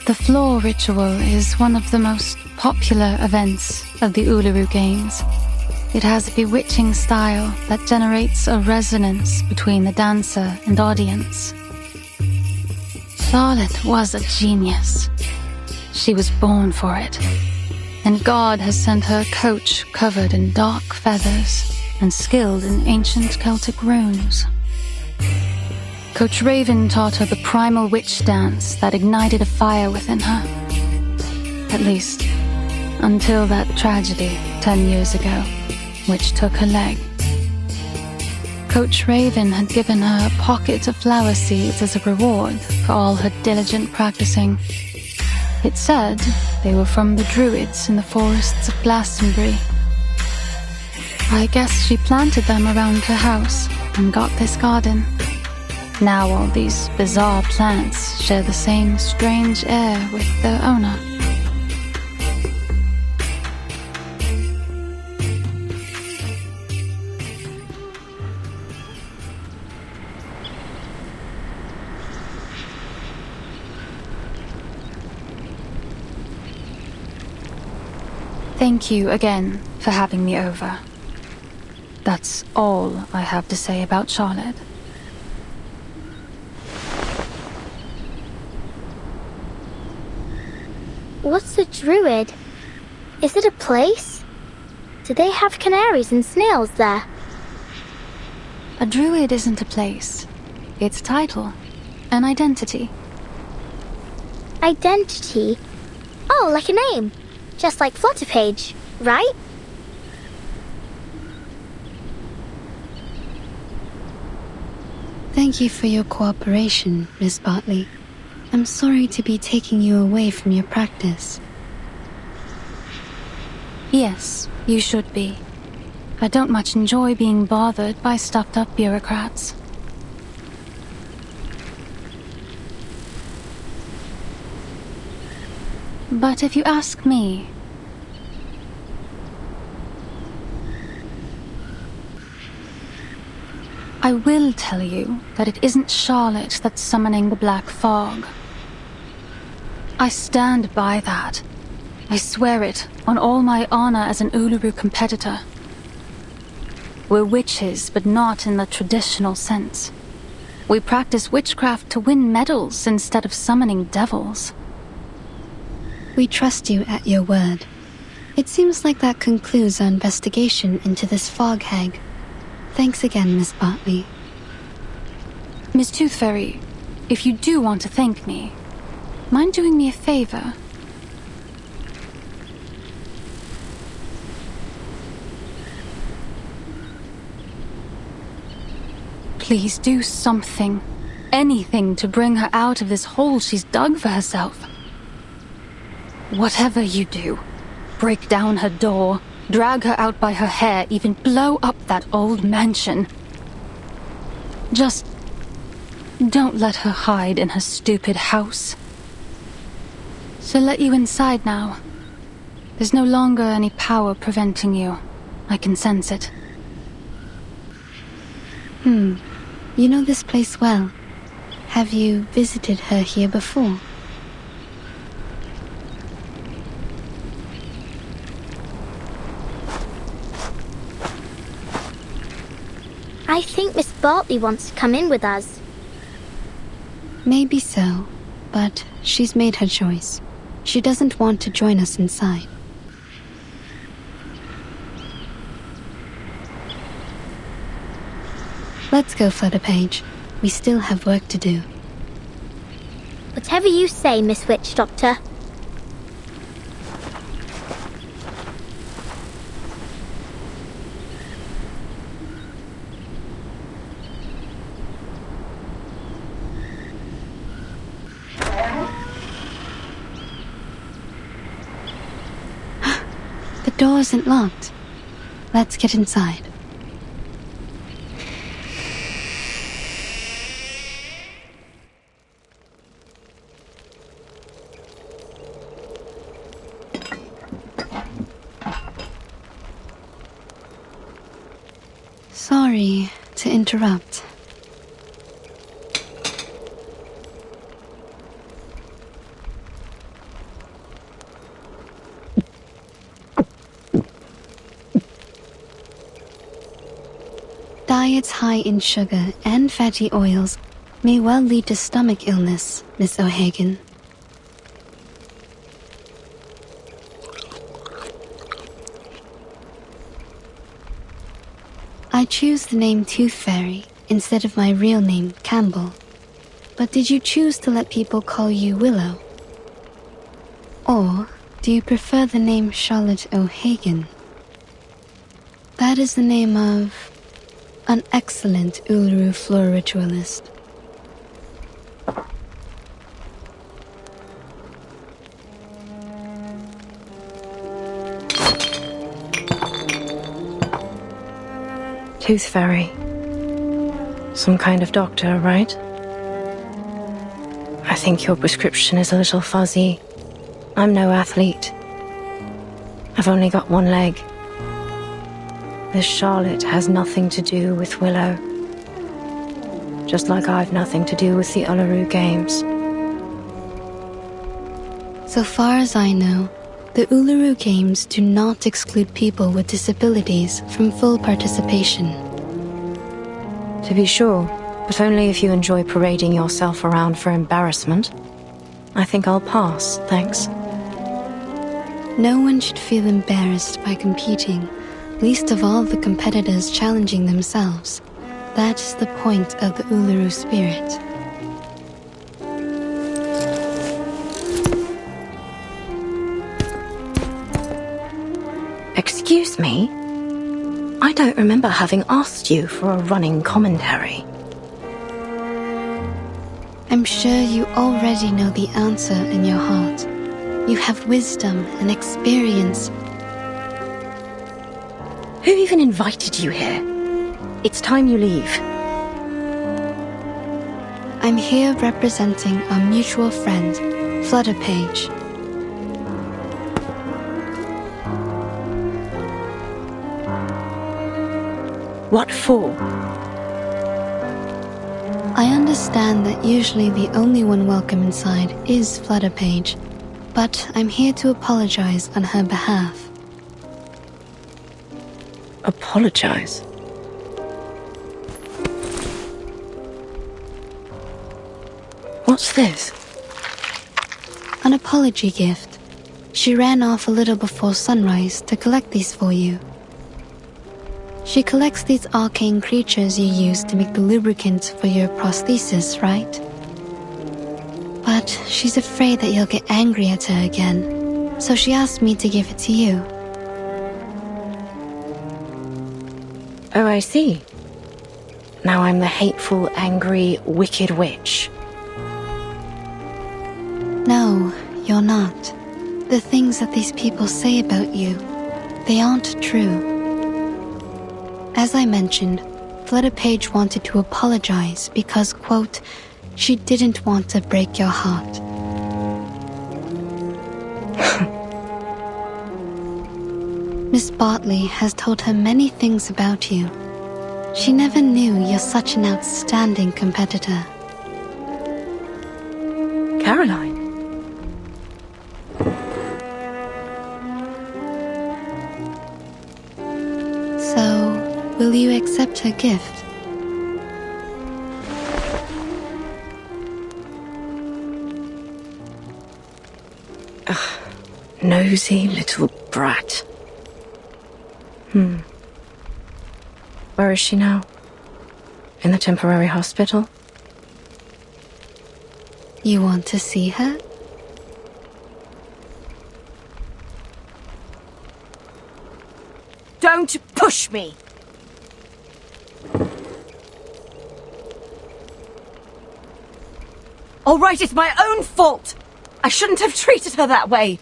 The floor ritual is one of the most popular events of the Uluru Games. It has a bewitching style that generates a resonance between the dancer and audience. Charlotte was a genius. She was born for it, and God has sent her a coach covered in dark feathers and skilled in ancient Celtic runes. Coach Raven taught her the primal witch dance that ignited a fire within her. At least, until that tragedy 10 years ago, which took her leg. Coach Raven had given her a pocket of flower seeds as a reward for all her diligent practicing. It said they were from the druids in the forests of Glastonbury. I guess she planted them around her house and got this garden. Now all these bizarre plants share the same strange air with their owner. Thank you again for having me over. That's all I have to say about Charlotte. What's a druid? Is it a place? Do they have canaries and snails there? A druid isn't a place. It's a title. An identity. Identity? Oh, like a name. Just like Flutterpage, right? Thank you for your cooperation, Miss Bartley. I'm sorry to be taking you away from your practice. Yes, you should be. I don't much enjoy being bothered by stuffed-up bureaucrats. But if you ask me, I will tell you that it isn't Charlotte that's summoning the black fog. I stand by that. I swear it on all my honor as an Uluru competitor. We're witches, but not in the traditional sense. We practice witchcraft to win medals instead of summoning devils. We trust you at your word. It seems like that concludes our investigation into this fog hag. Thanks again, Miss Bartley. Miss Tooth Fairy, if you do want to thank me, mind doing me a favor? Please do something, anything to bring her out of this hole she's dug for herself. Whatever you do, break down her door, drag her out by her hair, even blow up that old mansion. Just don't let her hide in her stupid house. She'll let you inside now. There's no longer any power preventing you. I can sense it. You know this place well. Have you visited her here before? I think Miss Bartley wants to come in with us. Maybe so, but she's made her choice. She doesn't want to join us inside. Let's go, Flutterpage. We still have work to do. Whatever you say, Miss Witch Doctor. The door isn't locked. Let's get inside. Sorry to interrupt. diets high in sugar and fatty oils may well lead to stomach illness, Miss O'Hagan. I choose the name Tooth Fairy instead of my real name, Campbell. But did you choose to let people call you Willow? Or do you prefer the name Charlotte O'Hagan? That is the name of an excellent Uluru floor ritualist. Tooth Fairy. Some kind of doctor, right? I think your prescription is a little fuzzy. I'm no athlete. I've only got one leg. This Charlotte has nothing to do with Willow. Just like I've nothing to do with the Uluru Games. So far as I know, the Uluru Games do not exclude people with disabilities from full participation. To be sure, but only if you enjoy parading yourself around for embarrassment. I think I'll pass, thanks. No one should feel embarrassed by competing, least of all the competitors challenging themselves. That is the point of the Uluru spirit. Excuse me? I don't remember having asked you for a running commentary. I'm sure you already know the answer in your heart. You have wisdom and experience. Who even invited you here? It's time you leave. I'm here representing our mutual friend, Flutterpage. What for? I understand that usually the only one welcome inside is Flutterpage, but I'm here to apologize on her behalf. Apologize? What's this? An apology gift. She ran off a little before sunrise to collect these for you. She collects these arcane creatures you use to make the lubricant for your prosthesis, right? But she's afraid that you'll get angry at her again, so she asked me to give it to you. Oh, I see. Now I'm the hateful, angry, wicked witch. No, you're not. The things that these people say about you, they aren't true. As I mentioned, Flutterpage wanted to apologize because, quote, she didn't want to break your heart. Miss Bartley has told her many things about you. She never knew you're such an outstanding competitor. Caroline? So, will you accept her gift? Nosy little brat. Where is she now? In the temporary hospital? You want to see her? Don't push me! All right, it's my own fault! I shouldn't have treated her that way!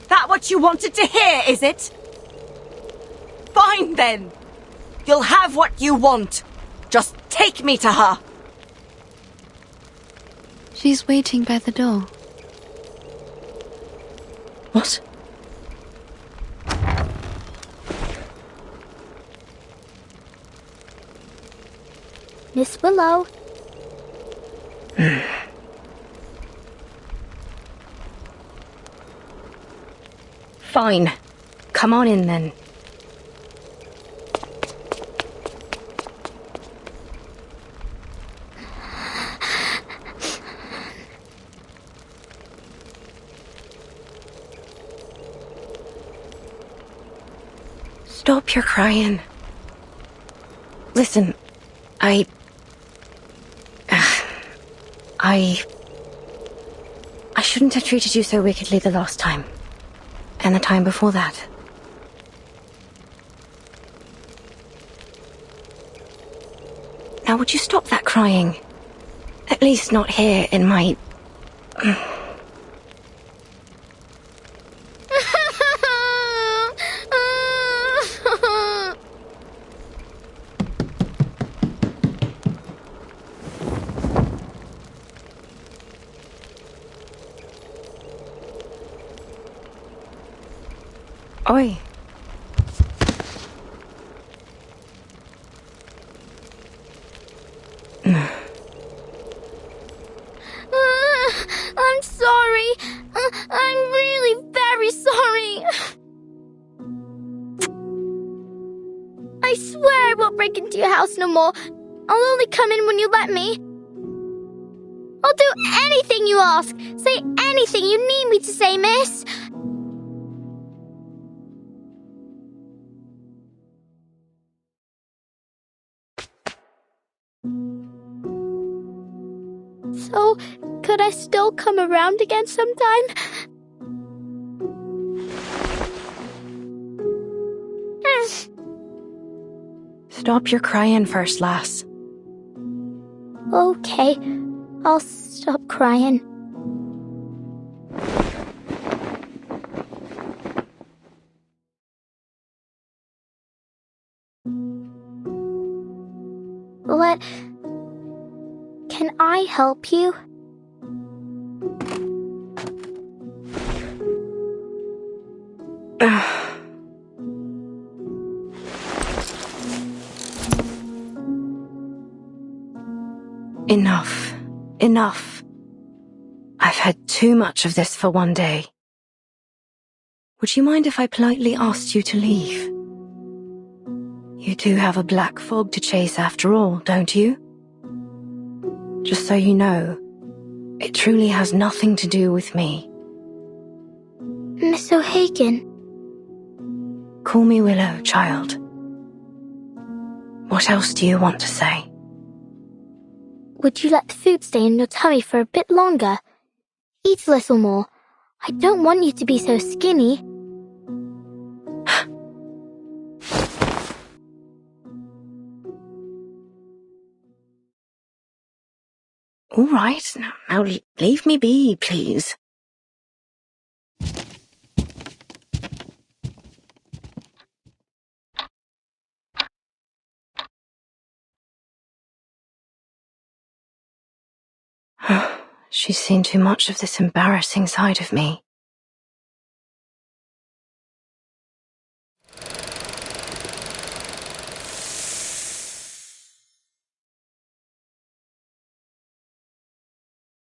That what you wanted to hear, is it? Fine then! You'll have what you want! Just take me to her! She's waiting by the door. What? Miss Willow. Fine. Come on in then. Stop your crying. Listen, I shouldn't have treated you so wickedly the last time. And the time before that. Now would you stop that crying? At least not here in my... Oi. I'm sorry. I'm really very sorry. I swear I won't break into your house no more. I'll only come in when you let me. I'll do anything you ask. Say anything you need me to say, miss. So, could I still come around again sometime? Stop your crying first, lass. Okay, I'll stop crying. Can I help you? Enough. Enough. I've had too much of this for one day. Would you mind if I politely asked you to leave? You do have a black fog to chase after all, don't you? Just so you know, it truly has nothing to do with me. Miss O'Hagan. Call me Willow, child. What else do you want to say? Would you let the food stay in your tummy for a bit longer? Eat a little more. I don't want you to be so skinny. All right, now leave me be, please. She's seen too much of this embarrassing side of me.